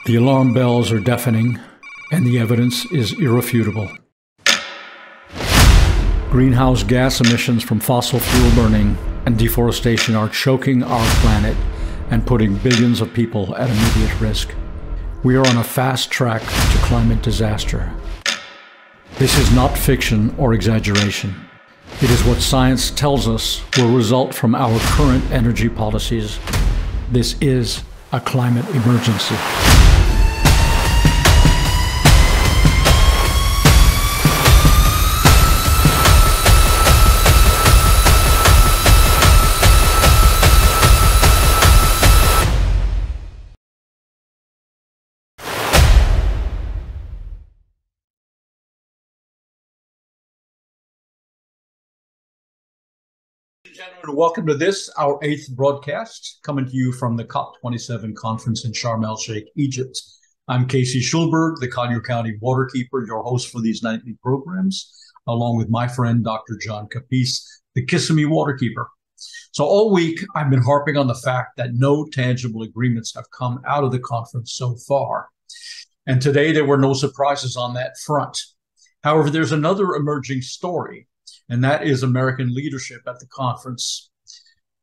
The alarm bells are deafening, and the evidence is irrefutable. Greenhouse gas emissions from fossil fuel burning and deforestation are choking our planet and putting billions of people at immediate risk. We are on a fast track to climate disaster. This is not fiction or exaggeration. It is what science tells us will result from our current energy policies. This is a climate emergency. Gentlemen, welcome to this, our 8th broadcast, coming to you from the COP27 conference in Sharm el-Sheikh, Egypt. I'm Casey Schulberg, the Collier County Waterkeepr, your host for these nightly programs, along with my friend, Dr. John Capece, the Kissimmee Waterkeepr. So all week, I've been harping on the fact that no tangible agreements have come out of the conference so far. And today, there were no surprises on that front. However, there's another emerging story, and that is American leadership at the conference.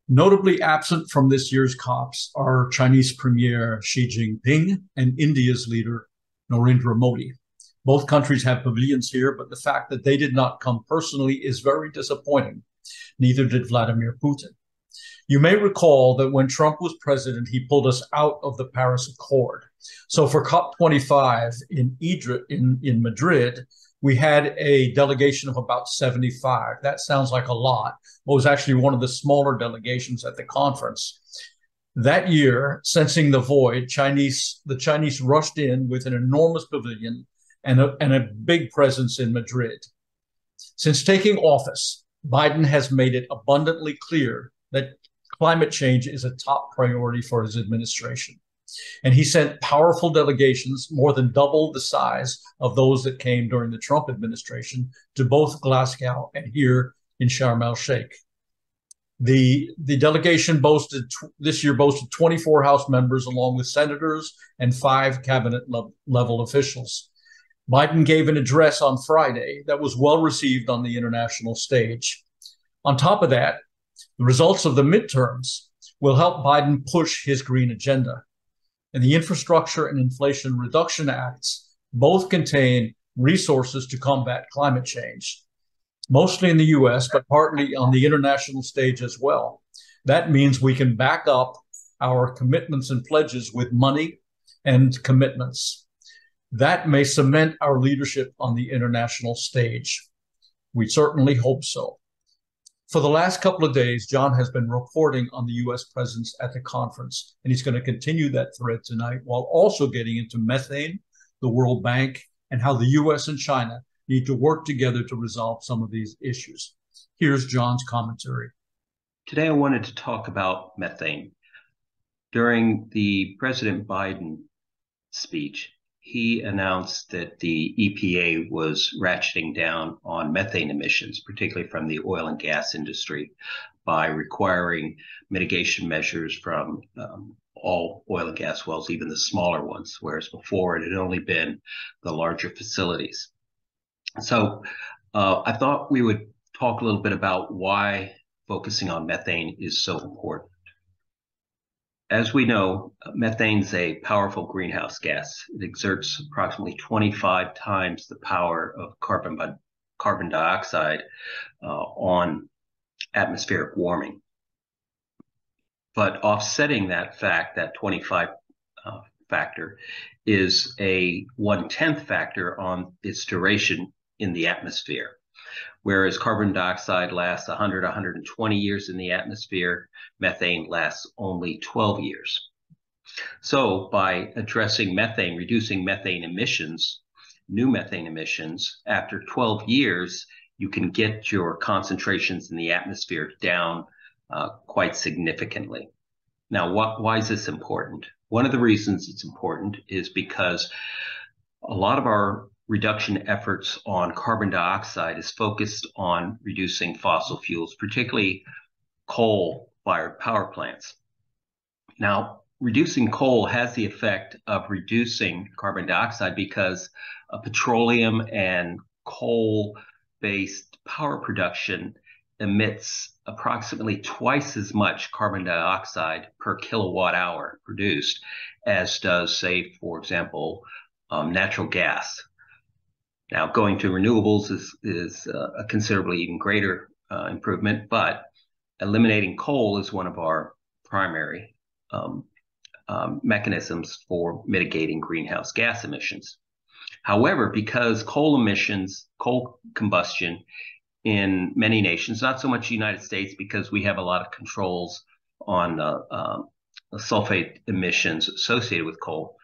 Notably absent from this year's COPs are Chinese Premier Xi Jinping and India's leader Narendra Modi. Both countries have pavilions here, but the fact that they did not come personally is very disappointing. Neither did Vladimir Putin. You may recall that when Trump was president, he pulled us out of the Paris Accord. So for COP25 in Madrid, we had a delegation of about 75. That sounds like a lot. It was actually one of the smaller delegations at the conference. That year, sensing the void, the Chinese rushed in with an enormous pavilion and a big presence in Madrid. Since taking office, Biden has made it abundantly clear that climate change is a top priority for his administration. And he sent powerful delegations, more than double the size of those that came during the Trump administration, to both Glasgow and here in Sharm el-Sheikh. The delegation this year boasted 24 House members, along with senators and 5 cabinet level officials. Biden gave an address on Friday that was well received on the international stage. On top of that, the results of the midterms will help Biden push his green agenda. And the Infrastructure and Inflation Reduction Acts both contain resources to combat climate change, mostly in the US, but partly on the international stage as well. That means we can back up our commitments and pledges with money and commitments. That may cement our leadership on the international stage. We certainly hope so. For the last couple of days, John has been reporting on the U.S. presence at the conference, and he's going to continue that thread tonight while also getting into methane, the World Bank, and how the U.S. and China need to work together to resolve some of these issues. Here's John's commentary. Today, I wanted to talk about methane. During the President Biden speech, he announced that the EPA was ratcheting down on methane emissions, particularly from the oil and gas industry, by requiring mitigation measures from all oil and gas wells, even the smaller ones, whereas before it had only been the larger facilities. So I thought we would talk a little bit about why focusing on methane is so important. As we know, methane is a powerful greenhouse gas. It exerts approximately 25 times the power of carbon dioxide on atmospheric warming. But offsetting that fact, that 25 factor, is a 1/10 factor on its duration in the atmosphere. Whereas carbon dioxide lasts 100, 120 years in the atmosphere, methane lasts only 12 years. So by addressing methane, reducing methane emissions, new methane emissions, after 12 years, you can get your concentrations in the atmosphere down quite significantly. Now, why is this important? One of the reasons it's important is because a lot of our reduction efforts on carbon dioxide is focused on reducing fossil fuels, particularly coal-fired power plants. Now, reducing coal has the effect of reducing carbon dioxide because petroleum and coal-based power production emits approximately twice as much carbon dioxide per kilowatt hour produced as does, say, for example, natural gas. Now, going to renewables is a considerably even greater improvement, but eliminating coal is one of our primary mechanisms for mitigating greenhouse gas emissions. However, because coal combustion in many nations, not so much the United States because we have a lot of controls on sulfate emissions associated with coal,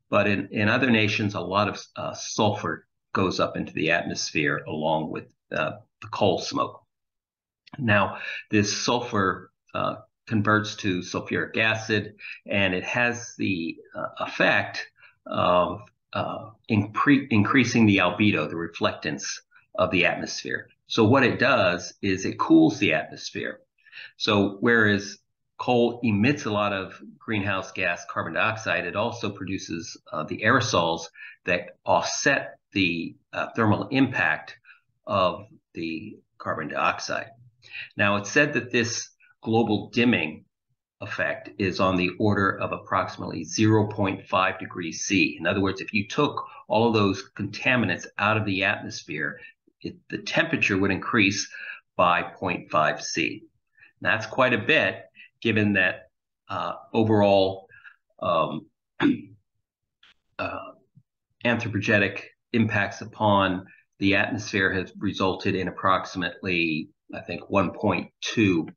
but in other nations, a lot of sulfur goes up into the atmosphere along with the coal smoke. Now, this sulfur converts to sulfuric acid, and it has the effect of increasing the albedo, the reflectance of the atmosphere. So what it does is it cools the atmosphere. So whereas coal emits a lot of greenhouse gas carbon dioxide, it also produces the aerosols that offset the thermal impact of the carbon dioxide. Now, it's said that this global dimming effect is on the order of approximately 0.5 degrees C. In other words, if you took all of those contaminants out of the atmosphere, the temperature would increase by 0.5 C. That's quite a bit, given that overall anthropogenic impacts upon the atmosphere has resulted in approximately, I think, 1.2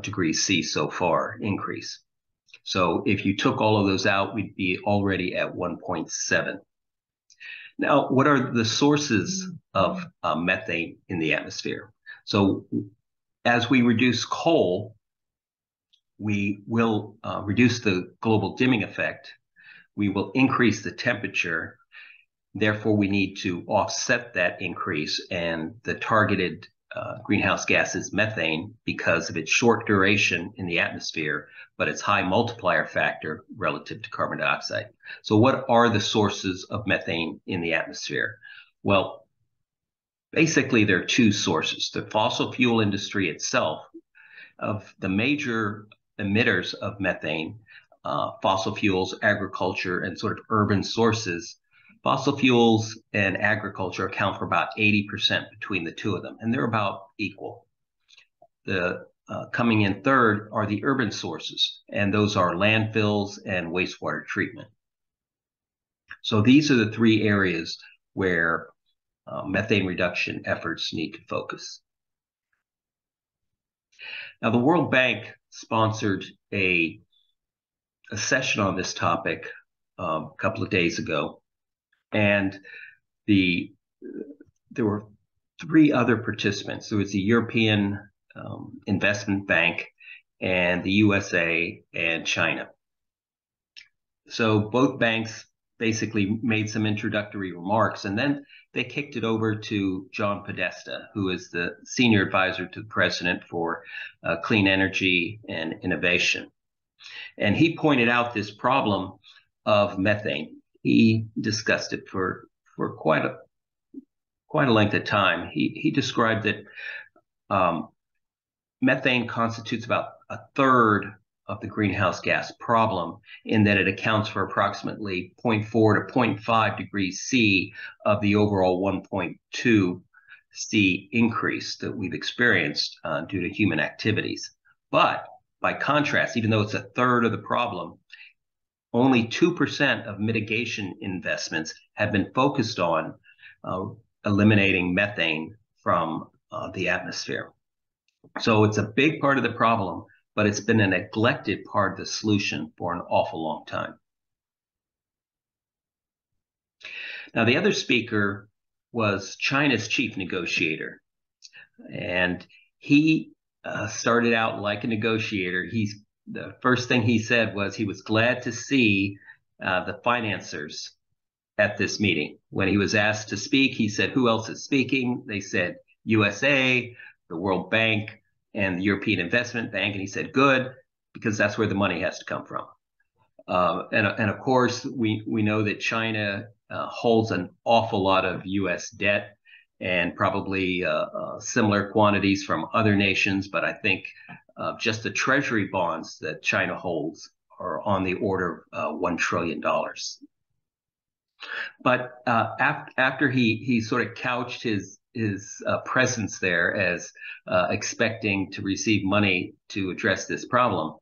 degrees C so far increase. So if you took all of those out, we'd be already at 1.7. Now, what are the sources of methane in the atmosphere? So as we reduce coal, we will reduce the global dimming effect. We will increase the temperature. Therefore, we need to offset that increase, and the targeted greenhouse gas is methane because of its short duration in the atmosphere, but its high multiplier factor relative to carbon dioxide. So what are the sources of methane in the atmosphere? Well, basically, there are two sources. The fossil fuel industry itself, of the major emitters of methane, fossil fuels, agriculture, and sort of urban sources. Fossil fuels and agriculture account for about 80% between the two of them, and they're about equal. The coming in third are the urban sources, and those are landfills and wastewater treatment. So these are the three areas where methane reduction efforts need to focus. Now, the World Bank sponsored a session on this topic a couple of days ago, and there were three other participants. There was the European Investment Bank and the USA and China. So both banks basically made some introductory remarks, and then they kicked it over to John Podesta, who is the senior advisor to the president for clean energy and innovation. And he pointed out this problem of methane. He discussed it for quite a length of time. He described that methane constitutes about a third of the greenhouse gas problem, in that it accounts for approximately 0.4 to 0.5 degrees C of the overall 1.2 C increase that we've experienced due to human activities. But by contrast, even though it's a third of the problem, only 2% of mitigation investments have been focused on eliminating methane from the atmosphere. So it's a big part of the problem, but it's been a neglected part of the solution for an awful long time. Now, the other speaker was China's chief negotiator, and he started out like a negotiator. The first thing he said was he was glad to see the financiers at this meeting. When he was asked to speak, he said, "Who else is speaking?" They said, USA, the World Bank, and the European Investment Bank. And he said, "Good, because that's where the money has to come from." And of course, we know that China holds an awful lot of U.S. debt and probably similar quantities from other nations. But I think just the treasury bonds that China holds are on the order of $1 trillion. But after he sort of couched his presence there as expecting to receive money to address this problem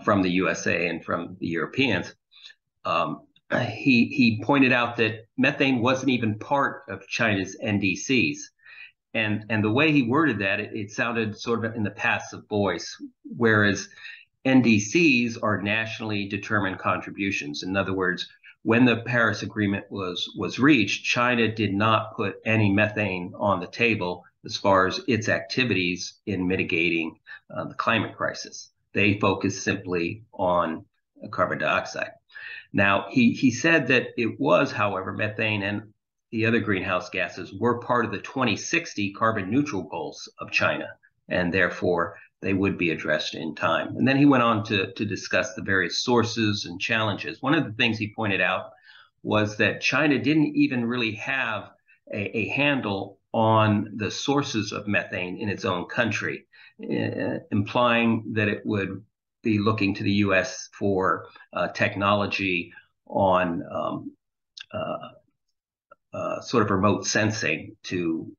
from the USA and from the Europeans, he pointed out that methane wasn't even part of China's NDCs. And the way he worded that, it sounded sort of in the passive voice, whereas NDCs are nationally determined contributions. In other words, when the Paris Agreement was reached, China did not put any methane on the table as far as its activities in mitigating the climate crisis. They focused simply on carbon dioxide. Now, he said that it was, however, methane and the other greenhouse gases were part of the 2060 carbon neutral goals of China, and therefore they would be addressed in time. And then he went on to discuss the various sources and challenges. One of the things he pointed out was that China didn't even really have a handle on the sources of methane in its own country, implying that it would be looking to the U.S. for technology on sort of remote sensing to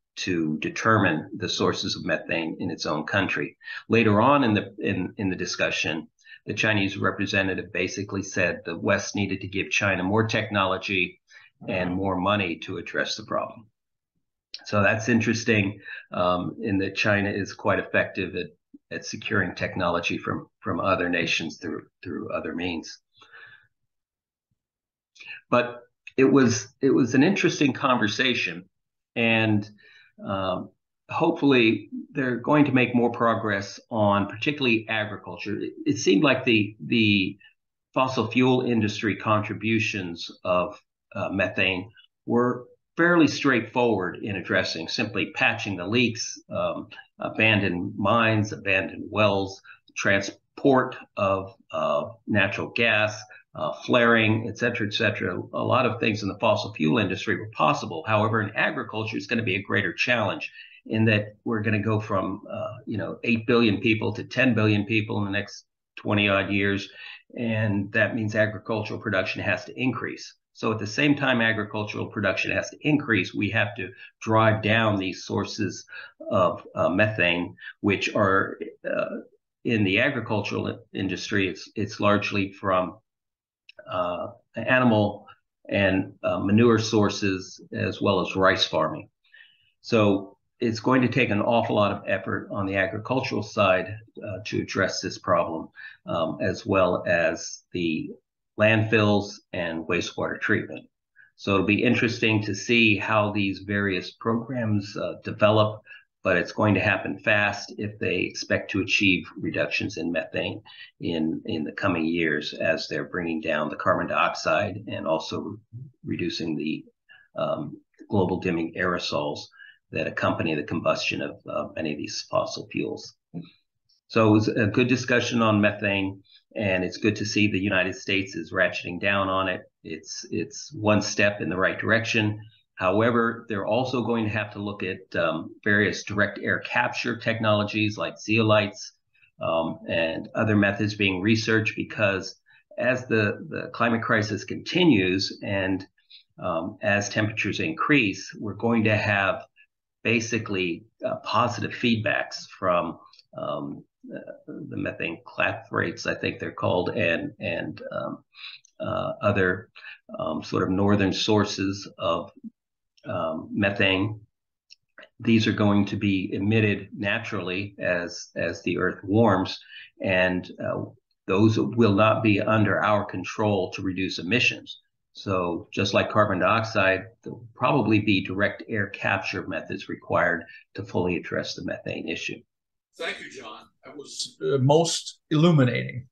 determine the sources of methane in its own country. Later on in the discussion, the Chinese representative basically said the West needed to give China more technology and more money to address the problem. So that's interesting, in that China is quite effective at securing technology from other nations through other means. But it was an interesting conversation, and hopefully they're going to make more progress on particularly agriculture. It seemed like the fossil fuel industry contributions of methane were fairly straightforward in addressing, simply patching the leaks, abandoned mines, abandoned wells, transport of natural gas, flaring, et cetera, et cetera. A lot of things in the fossil fuel industry were possible. However, in agriculture, it's going to be a greater challenge in that we're going to go from 8 billion people to 10 billion people in the next 20 odd years. And that means agricultural production has to increase. So at the same time agricultural production has to increase, we have to drive down these sources of methane, which are in the agricultural industry, it's largely from animal and manure sources, as well as rice farming. So it's going to take an awful lot of effort on the agricultural side to address this problem, as well as the landfills and wastewater treatment. So it'll be interesting to see how these various programs develop, but it's going to happen fast if they expect to achieve reductions in methane in the coming years, as they're bringing down the carbon dioxide and also reducing the global dimming aerosols that accompany the combustion of many of these fossil fuels. So it was a good discussion on methane, and it's good to see the United States is ratcheting down on it. It's one step in the right direction. However, they're also going to have to look at various direct air capture technologies like zeolites and other methods being researched, because as the climate crisis continues and as temperatures increase, we're going to have basically positive feedbacks from the methane clathrates, I think they're called, and other sort of northern sources of methane. These are going to be emitted naturally as the Earth warms, and those will not be under our control to reduce emissions. So just like carbon dioxide, there'll probably be direct air capture methods required to fully address the methane issue. Thank you, John. That was most illuminating.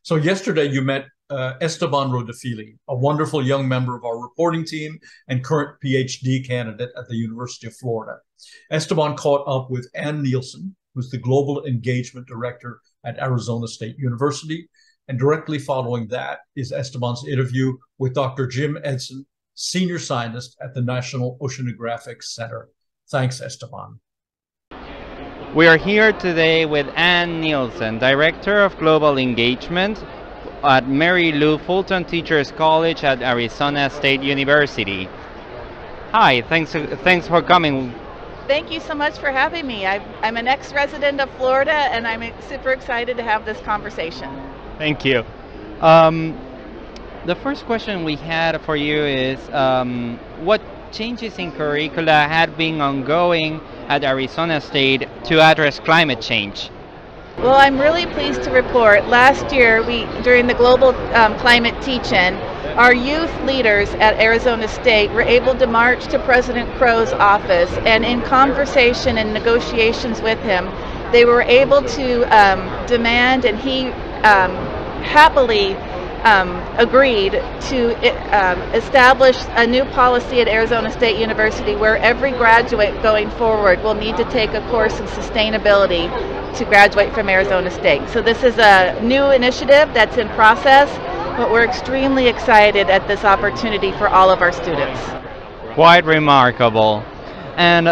So yesterday you met Esteban Rodolfili, a wonderful young member of our reporting team and current PhD candidate at the University of Florida. Esteban caught up with Ann Nielsen, who's the Global Engagement Director at Arizona State University, And directly following that is Esteban's interview with Dr. Jim Edson, senior scientist at the National Oceanographic Center. Thanks, Esteban. We are here today with Ann Nielsen, Director of Global Engagement at Mary Lou Fulton Teachers College at Arizona State University. Hi, thanks for coming. Thank you so much for having me. I'm an ex-resident of Florida, and I'm super excited to have this conversation. Thank you. The first question we had for you is what changes in curricula had been ongoing at Arizona State to address climate change? Well, I'm really pleased to report last year during the Global Climate Teach-In, our youth leaders at Arizona State were able to march to President Crow's office, and in conversation and negotiations with him, they were able to demand, and he happily agreed to establish a new policy at Arizona State University where every graduate going forward will need to take a course in sustainability to graduate from Arizona State. So this is a new initiative that's in process, but we're extremely excited at this opportunity for all of our students. Quite remarkable. And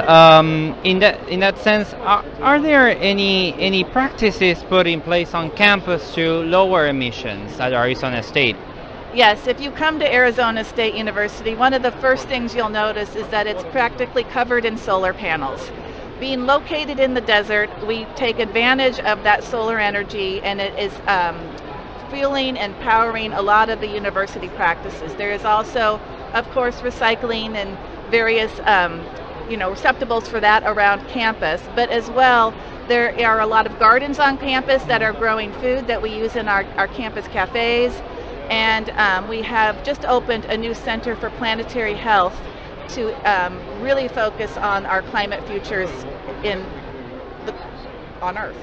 in that sense, are there any practices put in place on campus to lower emissions at Arizona State? Yes, if you come to Arizona State University, one of the first things you'll notice is that it's practically covered in solar panels. Being located in the desert, we take advantage of that solar energy, and it is fueling and powering a lot of the university practices. There is also, of course, recycling and various receptacles for that around campus, but as well there are a lot of gardens on campus that are growing food that we use in our campus cafes, and we have just opened a new center for planetary health to really focus on our climate futures on Earth.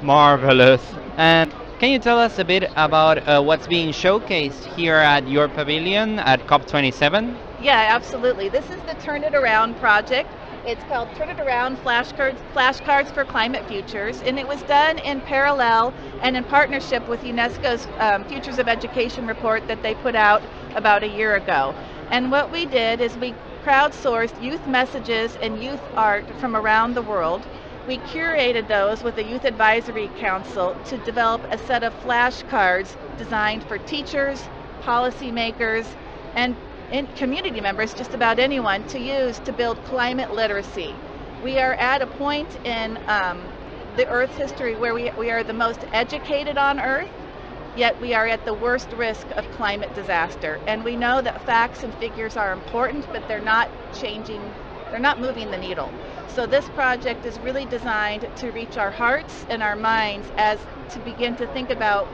Marvelous. And can you tell us a bit about what's being showcased here at your pavilion at COP27? Yeah, absolutely. This is the Turn It Around project. It's called Turn It Around Flashcards for Climate Futures, and it was done in parallel and in partnership with UNESCO's Futures of Education report that they put out about a year ago. And what we did is we crowdsourced youth messages and youth art from around the world. We curated those with the Youth Advisory Council to develop a set of flashcards designed for teachers, policymakers, and community members, just about anyone, to use to build climate literacy. We are at a point in the Earth's history where we are the most educated on Earth, yet we are at the worst risk of climate disaster. And we know that facts and figures are important, but they're not moving the needle. So this project is really designed to reach our hearts and our minds as to begin to think about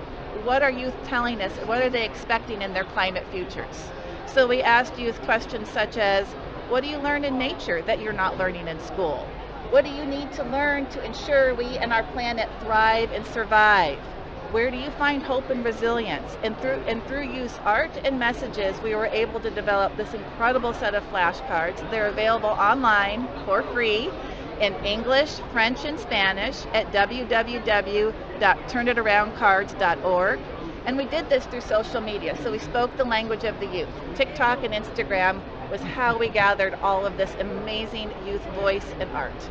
what are youth telling us, what are they expecting in their climate futures. So we asked youth questions such as, what do you learn in nature that you're not learning in school? What do you need to learn to ensure we and our planet thrive and survive? Where do you find hope and resilience? And through youth art and messages, we were able to develop this incredible set of flashcards. They're available online for free in English, French, and Spanish at www.turnitaroundcards.org. And we did this through social media, so we spoke the language of the youth. TikTok and Instagram was how we gathered all of this amazing youth voice and art.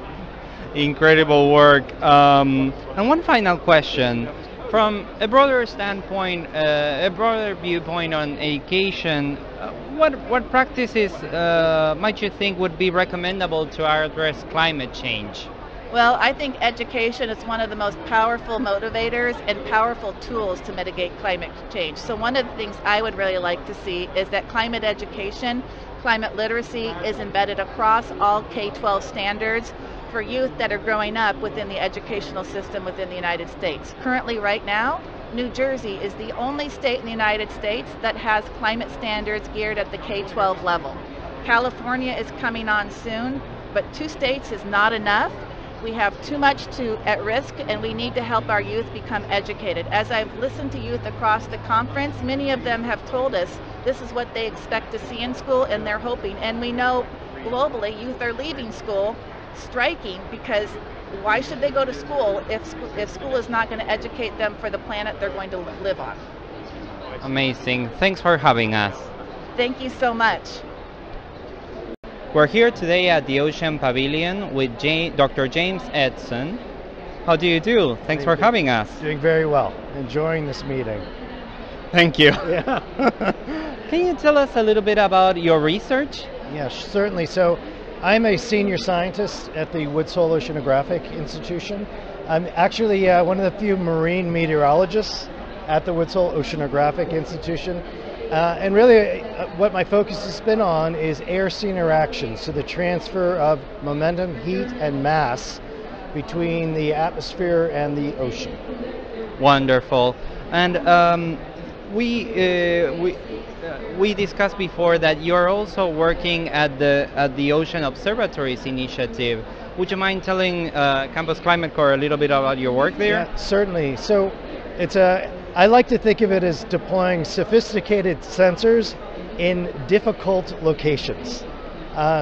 Incredible work. And one final question. From a broader standpoint, a broader viewpoint on education, what practices might you think would be recommendable to address climate change? Well, I think education is one of the most powerful motivators and powerful tools to mitigate climate change. So one of the things I would really like to see is that climate education, climate literacy is embedded across all K-12 standards for youth that are growing up within the educational system within the United States. Currently, right now, New Jersey is the only state in the United States that has climate standards geared at the K-12 level. California is coming on soon, but 2 states is not enough. We have too much at risk, and we need to help our youth become educated. As I've listened to youth across the conference, many of them have told us this is what they expect to see in school, and they're hoping. And we know globally youth are leaving school striking because why should they go to school if school is not going to educate them for the planet they're going to live on? Amazing. Thanks for having us. Thank you so much. We're here today at the Ocean Pavilion with Dr. James Edson. How do you do? Thanks for having us. Doing very well. Enjoying this meeting. Thank you. Yeah. Can you tell us a little bit about your research? Yes, certainly. So I'm a senior scientist at the Woods Hole Oceanographic Institution. I'm actually one of the few marine meteorologists at the Woods Hole Oceanographic Institution. And really what my focus has been on is air-sea interactions, so the transfer of momentum, heat, and mass between the atmosphere and the ocean. Wonderful. And we discussed before that you're also working at the Ocean Observatories Initiative. Would you mind telling Campus Climate Corps a little bit about your work there? Yeah, certainly. So I like to think of it as deploying sophisticated sensors in difficult locations.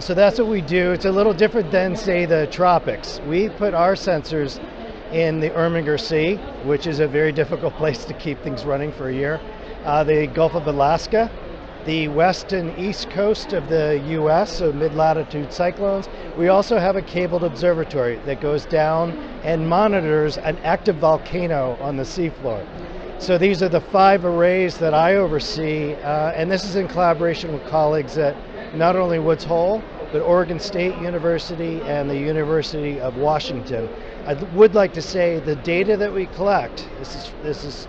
So that's what we do. It's a little different than, say, the tropics. We put our sensors in the Erminger Sea, which is a very difficult place to keep things running for a year. The Gulf of Alaska, the west and east coast of the US, so mid-latitude cyclones. We also have a cabled observatory that goes down and monitors an active volcano on the seafloor. So these are the 5 arrays that I oversee, and this is in collaboration with colleagues at not only Woods Hole, but Oregon State University and the University of Washington. I would like to say the data that we collect, this is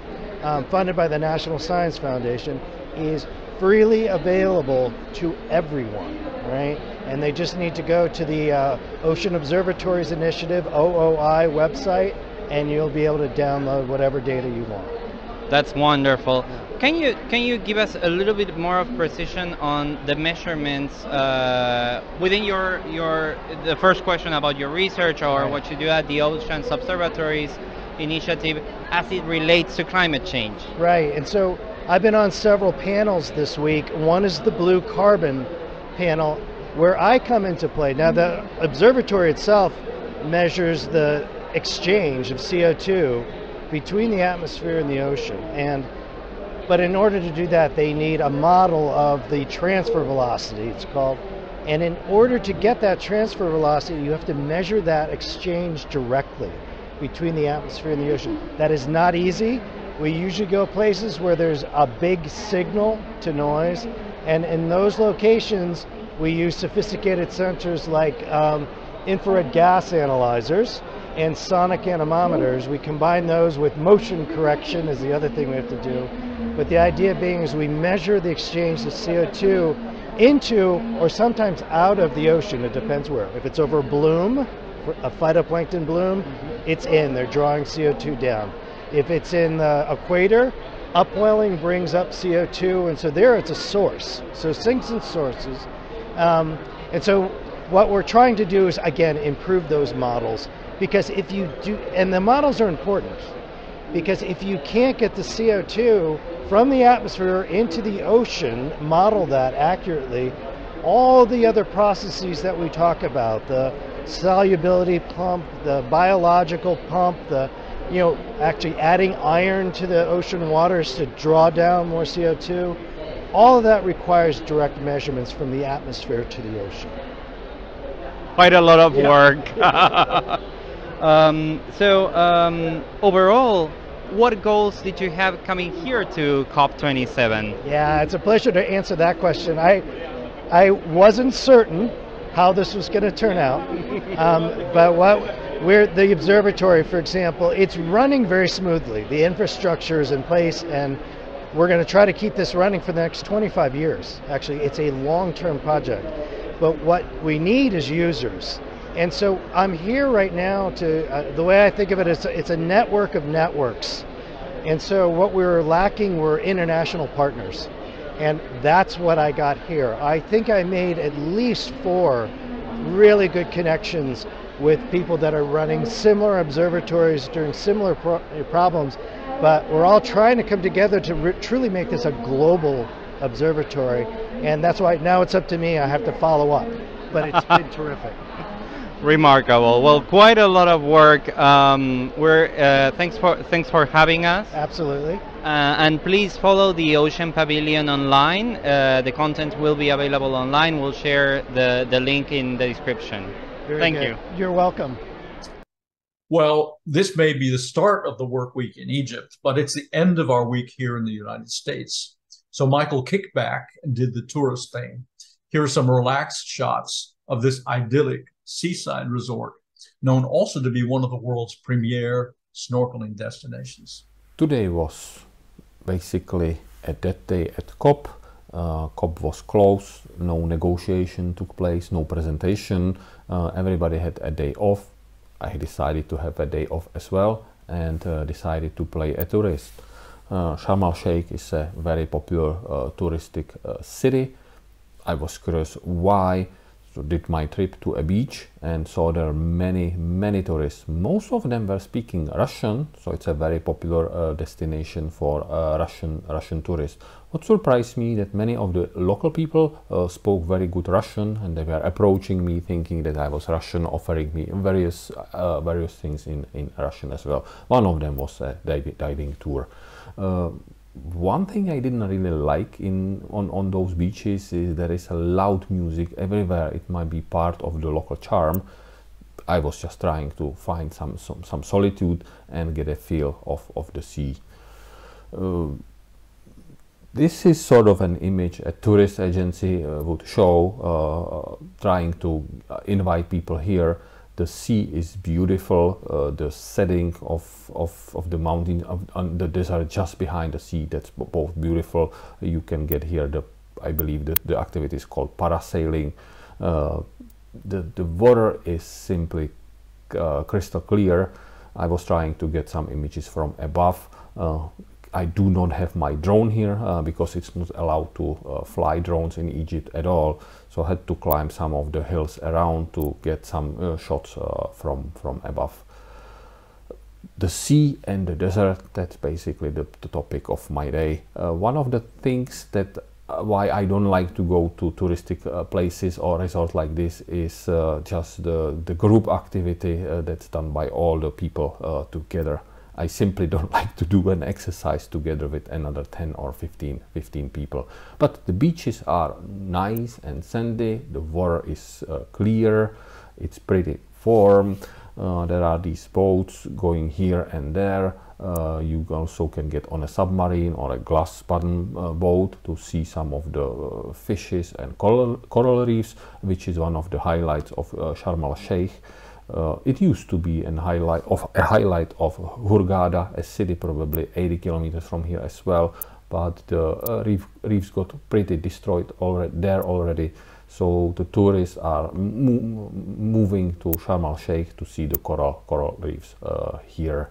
funded by the National Science Foundation, is freely available to everyone, right? And they just need to go to the Ocean Observatories Initiative, OOI website, and you'll be able to download whatever data you want. That's wonderful. Can you give us a little bit more of precision on the measurements within the first question about your research or Right. what you do at the Ocean Observatories Initiative as it relates to climate change? Right, and so I've been on several panels this week. One is the blue carbon panel, where I come into play. Now, the observatory itself measures the exchange of CO2 between the atmosphere and the ocean. But in order to do that, they need a model of the transfer velocity, it's called. And in order to get that transfer velocity, you have to measure that exchange directly between the atmosphere and the ocean. That is not easy. We usually go places where there's a big signal to noise, and in those locations we use sophisticated sensors like infrared gas analyzers and sonic anemometers. We combine those with motion correction is the other thing we have to do. But the idea being is we measure the exchange of CO2 into or sometimes out of the ocean, it depends where. If it's over a bloom, a phytoplankton bloom, it's in, they're drawing CO2 down. If it's in the equator, upwelling brings up CO2, and so there it's a source. So sinks and sources. And so what we're trying to do is, again, improve those models, because if you do, and the models are important, because if you can't get the CO2 from the atmosphere into the ocean, model that accurately, all the other processes that we talk about, the solubility pump, the biological pump, actually adding iron to the ocean waters to draw down more CO2, all of that requires direct measurements from the atmosphere to the ocean. Quite a lot of work. Overall, what goals did you have coming here to COP27? Yeah, it's a pleasure to answer that question. I wasn't certain how this was going to turn out, but the observatory, for example, it's running very smoothly. The infrastructure is in place, and we're going to try to keep this running for the next 25 years. Actually, it's a long-term project. But what we need is users. And so I'm here right now to, the way I think of it is it's a network of networks. And so what we're lacking were international partners. And that's what I got here. I think I made at least 4 really good connections with people that are running similar observatories during similar problems, but we're all trying to come together to truly make this a global observatory, and that's why now it's up to me. I have to follow up, but it's been terrific. Remarkable. Well, quite a lot of work. Thanks for having us. Absolutely. And please follow the Ocean Pavilion online. The content will be available online. We'll share the link in the description. Thank you. You're welcome. Well, this may be the start of the work week in Egypt, but it's the end of our week here in the United States. So Michael kicked back and did the tourist thing. Here are some relaxed shots of this idyllic seaside resort, known also to be one of the world's premier snorkeling destinations. Today was basically at that day at COP. COP was closed, no negotiation took place, no presentation. Everybody had a day off. I decided to have a day off as well and decided to play a tourist. Sharm el-Sheikh is a very popular touristic city. I was curious why, so did my trip to a beach and saw there are many tourists. Most of them were speaking Russian, so it's a very popular destination for Russian tourists. What surprised me that many of the local people spoke very good Russian, and they were approaching me thinking that I was Russian, offering me various things in Russian as well. One of them was a diving tour. One thing I didn't really like on those beaches is there is a loud music everywhere. It might be part of the local charm. I was just trying to find some solitude and get a feel of the sea. This is sort of an image a tourist agency would show, trying to invite people here. The sea is beautiful, the setting of the mountain, of the desert just behind the sea, that's both beautiful. You can get here, I believe the activity is called parasailing. The water is simply crystal clear. I was trying to get some images from above. I do not have my drone here because it's not allowed to fly drones in Egypt at all. So I had to climb some of the hills around to get some shots from above. The sea and the desert, that's basically the topic of my day. One of the things that why I don't like to go to touristic places or resorts like this is just the group activity that's done by all the people together. I simply don't like to do an exercise together with another 10 or 15 people. But the beaches are nice and sandy, the water is clear, it's pretty warm. There are these boats going here and there. You also can get on a submarine or a glass bottom boat to see some of the fishes and coral reefs, which is one of the highlights of Sharm el-Sheikh. It used to be a highlight of Hurghada, a city probably 80 kilometers from here as well, but the reefs got pretty destroyed already. So the tourists are moving to Sharm el-Sheikh to see the coral reefs here.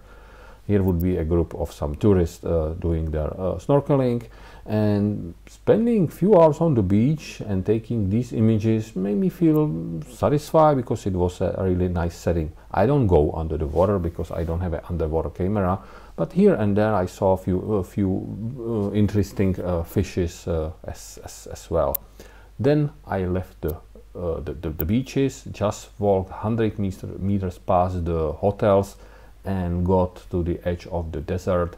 Here would be a group of some tourists doing their snorkeling, and spending few hours on the beach and taking these images made me feel satisfied because it was a really nice setting. I don't go under the water because I don't have an underwater camera, but here and there I saw a few interesting fishes as well. Then I left the beaches, just walked 100 meters past the hotels and got to the edge of the desert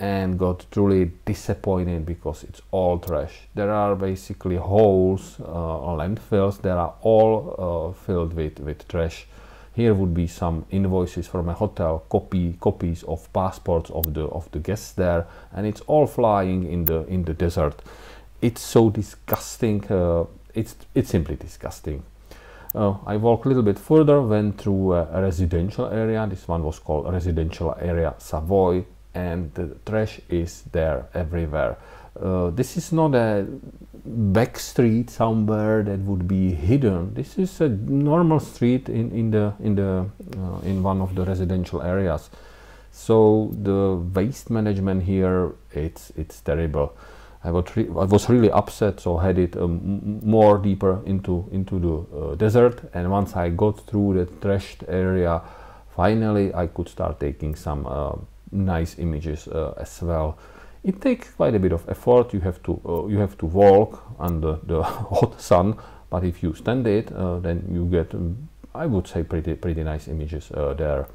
and got truly disappointed because it's all trash. There are basically holes or landfills that are all filled with trash. Here would be some invoices from a hotel, copies of passports of the guests there, and it's all flying in the desert. It's so disgusting. It's simply disgusting. I walked a little bit further, went through a residential area. This one was called Residential Area Savoy, and the trash is there everywhere. This is not a back street somewhere that would be hidden. This is a normal street in one of the residential areas. So the waste management here, it's terrible. I was really upset, so headed more deeper into the desert, and once I got through the trashed area, finally I could start taking some nice images as well. It takes quite a bit of effort. You have to walk under the hot sun, but if you stand it, then you get I would say pretty nice images there.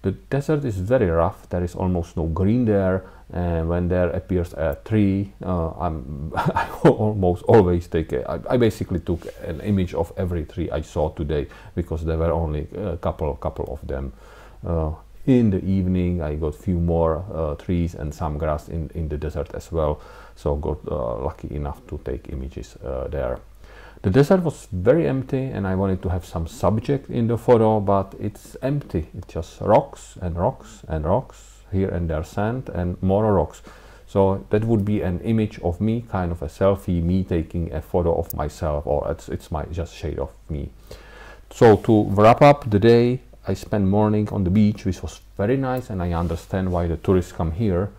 The desert is very rough. There is almost no green there, and when there appears a tree, I almost always take I basically took an image of every tree I saw today, because there were only a couple of them. In the evening I got few more trees and some grass in the desert as well, so got lucky enough to take images there. The desert was very empty, and I wanted to have some subject in the photo, but it's empty. It's just rocks and rocks and rocks, here and there sand and more rocks. So that would be an image of me, kind of a selfie, me taking a photo of myself, or it's my just shade of me. So to wrap up the day, I spent morning on the beach, which was very nice, and I understand why the tourists come here.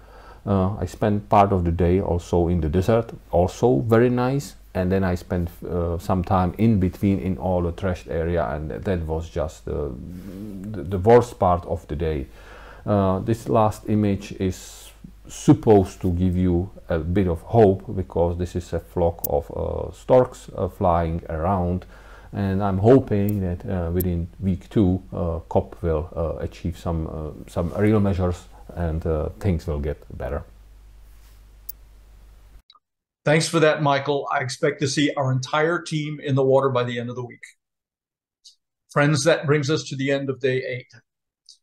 I spent part of the day also in the desert, also very nice. And then I spent some time in between in all the trashed area, and that was just the worst part of the day. This last image is supposed to give you a bit of hope, because this is a flock of storks flying around, and I'm hoping that within week 2 COP will achieve some real measures, and things will get better. Thanks for that, Michael. I expect to see our entire team in the water by the end of the week. Friends, that brings us to the end of day 8.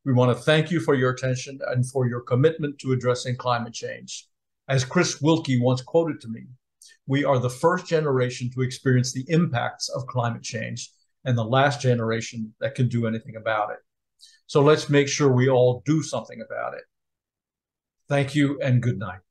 We want to thank you for your attention and for your commitment to addressing climate change. As Chris Wilkie once quoted to me, we are the first generation to experience the impacts of climate change, and the last generation that can do anything about it. So let's make sure we all do something about it. Thank you and good night.